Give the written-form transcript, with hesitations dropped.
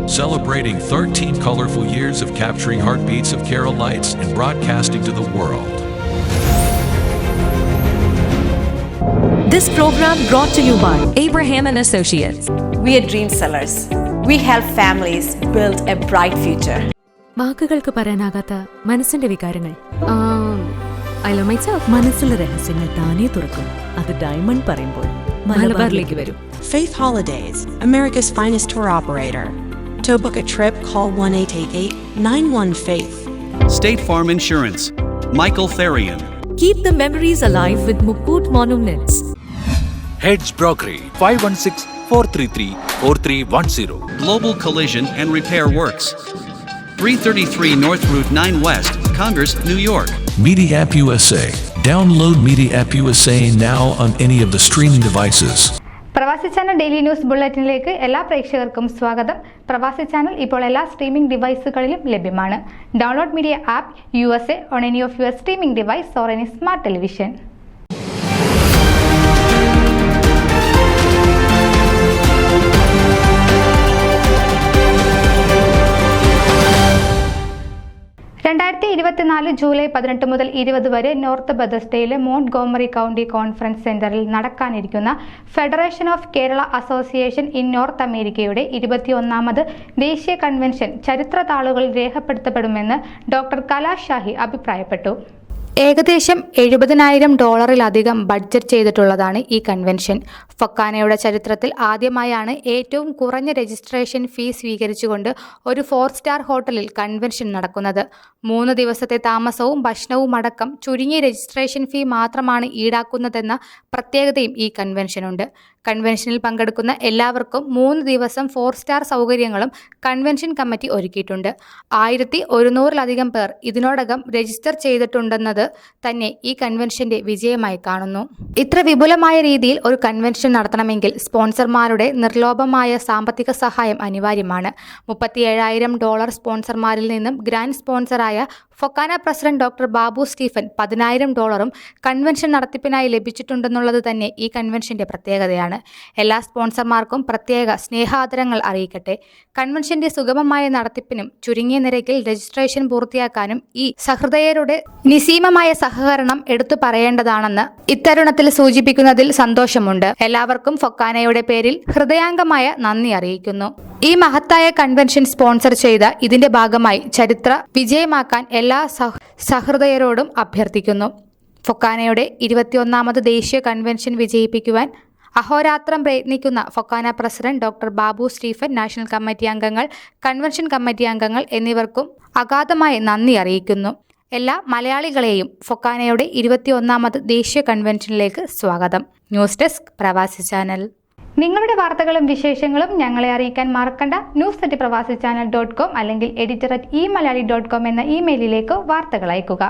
celebrating 13 colorful years of capturing heartbeats of Keralites and broadcasting to the world. This program brought to you by Abraham and Associates. We are dream sellers. We help families build a bright future. വാക്കുകൾക്ക് പറയാനാകാത്ത മനസ്സിന്റെ വികാരങ്ങൾ. I love myself. മനസ്സിലെ രഹസ്യങ്ങൾ താനേ തുറക്കും. അത് diamond പറയുമ്പോൾ മലബാറിലേക്ക് വരും. Faith Holidays, America's finest tour operator. To book a trip, call 1-888-91-FAITH. State Farm Insurance, Michael Therian. Keep the memories alive with Mukut Monuments. Heads Brokery 516-433-4310. Global Collision and Repair Works, 333 North Route 9 West, Congress, New York. Media App USA. Download Media App USA now on any of the streaming devices. പ്രവാസി channel daily news ബുള്ളറ്റിനിലേക്ക് എല്ലാ പ്രേക്ഷകർക്കും സ്വാഗതം. പ്രവാസി channel ഇപ്പോൾ എല്ലാ streaming ഡിവൈസുകളിലും ലഭ്യമാണ്. Download media app USA on any of your streaming device or any smart television. July 18 മുതൽ 20 വരെ നോർത്ത് ബെതസ്ഡയിലെ മോണ്ട്ഗോമറി കൗണ്ടി കോൺഫറൻസ് സെന്ററിൽ നടക്കാനിരിക്കുന്ന federation of Kerala association in north അമേരിക്കയുടെ 21ാമത് ദേശീയ കൺവെൻഷൻ ചരിത്ര താളുകളിൽ രേഖപ്പെടുത്തപ്പെടുമെന്ന് ഡോക്ടർ കലാഷ് ഷാഹി അഭിപ്രായപ്പെട്ടു. ഏകദേശം $70,000 ബഡ്ജറ്റ് ചെയ്തിട്ടുള്ളതാണ് ഈ കൺവെൻഷൻ. ഫൊക്കാനയുടെ ചരിത്രത്തിൽ ആദ്യമായാണ് ഏറ്റവും കുറഞ്ഞ രജിസ്ട്രേഷൻ ഫീ സ്വീകരിച്ചുകൊണ്ട് ഒരു 4-സ്റ്റാർ ഹോട്ടലിൽ കൺവെൻഷൻ നടക്കുന്നത്. 3 ദിവസത്തെ താമസവും ഭക്ഷണവും അടക്കം ചുരുങ്ങിയ രജിസ്ട്രേഷൻ ഫീ മാത്രമാണ് ഈടാക്കുന്നതെന്ന പ്രത്യേകതയും ഈ കൺവെൻഷനുണ്ട്. കൺവെൻഷനിൽ പങ്കെടുക്കുന്ന എല്ലാവർക്കും 3 ദിവസം 4-സ്റ്റാർ സൗകര്യങ്ങളും കൺവെൻഷൻ കമ്മിറ്റി ഒരുക്കിയിട്ടുണ്ട്. 1100-ലധികം പേർ ഇതിനോടകം രജിസ്റ്റർ ചെയ്തിട്ടുണ്ടെന്നത് തന്നെ ഈ കൺവെൻഷന്റെ വിജയമായി കാണുന്നു. ഇത്ര വിപുലമായ രീതിയിൽ ഒരു കൺവെൻഷൻ നടത്തണമെങ്കിൽ സ്പോൺസർമാരുടെ നിർലോഭമായ സാമ്പത്തിക സഹായം അനിവാര്യമാണ്. $37,000 സ്പോൺസർമാരിൽ നിന്നും ഗ്രാൻഡ് സ്പോൺസറായ Fokana president doctor Babu Stephen $10,000 convention നടത്തിപ്പിനായി ലഭിച്ചിട്ടുണ്ടെന്നുള്ളത് തന്നെ ഈ കൺവെൻഷന്റെ പ്രത്യേകതയാണ്. എല്ലാ സ്പോൺസർമാർക്കും പ്രത്യേക സ്നേഹാദരങ്ങൾ അറിയിക്കട്ടെ. കൺവെൻഷന്റെ സുഗമമായ നടത്തിപ്പിനും ചുരുങ്ങിയ നിരക്കിൽ രജിസ്ട്രേഷൻ പൂർത്തിയാക്കാനും ഈ സഹൃദയരുടെ നിസ്സീമമായ സഹകരണം എടുത്തു പറയേണ്ടതാണെന്ന് ഇത്തരുണത്തിൽ സൂചിപ്പിക്കുന്നതിൽ സന്തോഷമുണ്ട്. എല്ലാവർക്കും ഫൊക്കാനയുടെ പേരിൽ ഹൃദയാംഗമായ നന്ദി അറിയിക്കുന്നു. ഈ മഹത്തായ കൺവെൻഷൻ സ്പോൺസർ ചെയ്ത ഇതിന്റെ ഭാഗമായി ചരിത്ര വിജയമാക്കാൻ എല്ലാ സഹൃദയരോടും അഭ്യർത്ഥിക്കുന്നു. ഫൊക്കാനയുടെ 21ാമത് ദേശീയ കൺവെൻഷൻ വിജയിപ്പിക്കുവാൻ അഹോരാത്രം പ്രയത്നിക്കുന്ന Fokana president doctor Babu Stephen, national committee അംഗങ്ങൾ, കൺവെൻഷൻ കമ്മിറ്റി അംഗങ്ങൾ എന്നിവർക്കും അഗാധമായ നന്ദി അറിയിക്കുന്നു. എല്ലാ മലയാളികളെയും ഫൊക്കാനയുടെ 21ാമത് ദേശീയ കൺവെൻഷനിലേക്ക് സ്വാഗതം. ന്യൂസ് ഡെസ്ക് പ്രവാസി ചാനൽ. നിങ്ങളുടെ വാർത്തകളും വിശേഷങ്ങളും ഞങ്ങളെ അറിയിക്കാൻ മറക്കണ്ട. news@pravasichannel.com അല്ലെങ്കിൽ editor@eMalayali.com എന്ന ഇമെയിലിലേക്ക് വാർത്തകൾ അയക്കുക.